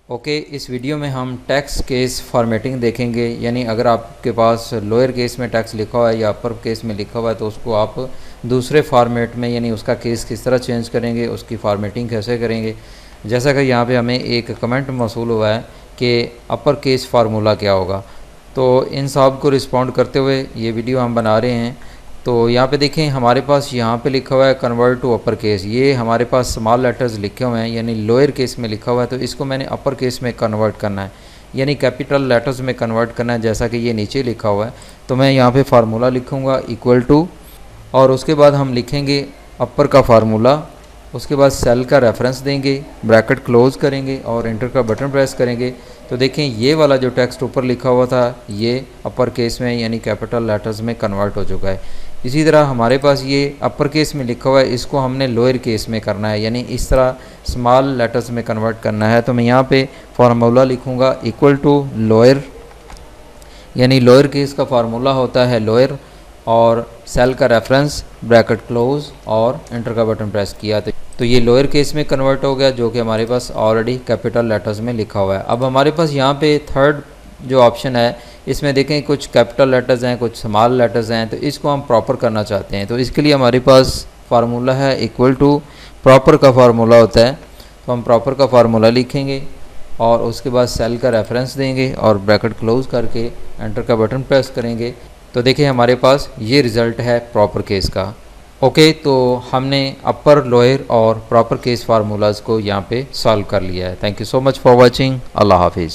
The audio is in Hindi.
ओके इस वीडियो में हम टैक्स केस फॉर्मेटिंग देखेंगे। यानी अगर आपके पास लोअर केस में टैक्स लिखा हुआ है या अपर केस में लिखा हुआ है तो उसको आप दूसरे फॉर्मेट में यानी उसका केस किस तरह चेंज करेंगे, उसकी फॉर्मेटिंग कैसे करेंगे। जैसा कि यहाँ पे हमें एक कमेंट मौसूल हुआ है कि अपर केस फार्मूला क्या होगा, तो इन सब को रिस्पॉन्ड करते हुए ये वीडियो हम बना रहे हैं। तो यहाँ पे देखें हमारे पास यहाँ पे लिखा हुआ है कन्वर्ट टू अपर केस। ये हमारे पास स्मॉल लेटर्स लिखे हुए हैं यानी लोअर केस में लिखा हुआ है, तो इसको मैंने अपर केस में कन्वर्ट करना है यानी कैपिटल लेटर्स में कन्वर्ट करना है, जैसा कि ये नीचे लिखा हुआ है। तो मैं यहाँ पे फार्मूला लिखूँगा इक्वल टू, और उसके बाद हम लिखेंगे अपर का फार्मूला, उसके बाद सेल का रेफरेंस देंगे, ब्रैकेट क्लोज करेंगे और इंटर का बटन प्रेस करेंगे। तो देखें ये वाला जो टेक्स्ट ऊपर लिखा हुआ था ये अपर केस में यानी कैपिटल लेटर्स में कन्वर्ट हो चुका है। इसी तरह हमारे पास ये अपर केस में लिखा हुआ है, इसको हमने लोअर केस में करना है यानी इस तरह स्मॉल लेटर्स में कन्वर्ट करना है। तो मैं यहाँ पे फार्मूला लिखूँगा इक्वल टू लोअर, यानी लोअर केस का फार्मूला होता है लोअर, और सेल का रेफरेंस, ब्रैकेट क्लोज और एंटर का बटन प्रेस किया तो ये लोअर केस में कन्वर्ट हो गया, जो कि हमारे पास ऑलरेडी कैपिटल लेटर्स में लिखा हुआ है। अब हमारे पास यहाँ पे थर्ड जो ऑप्शन है इसमें देखें कुछ कैपिटल लेटर्स हैं, कुछ स्मॉल लेटर्स हैं, तो इसको हम प्रॉपर करना चाहते हैं। तो इसके लिए हमारे पास फार्मूला है इक्वल टू प्रॉपर का फार्मूला होता है। तो हम प्रॉपर का फार्मूला लिखेंगे और उसके बाद सेल का रेफरेंस देंगे और ब्रैकेट क्लोज करके एंटर का बटन प्रेस करेंगे। तो देखिए हमारे पास ये रिज़ल्ट है प्रॉपर केस का। ओके, तो हमने अपर, लोअर और प्रॉपर केस फार्मूलाज़ को यहाँ पे सॉल्व कर लिया है। Thank you so much for watching. अल्लाह हाफिज़।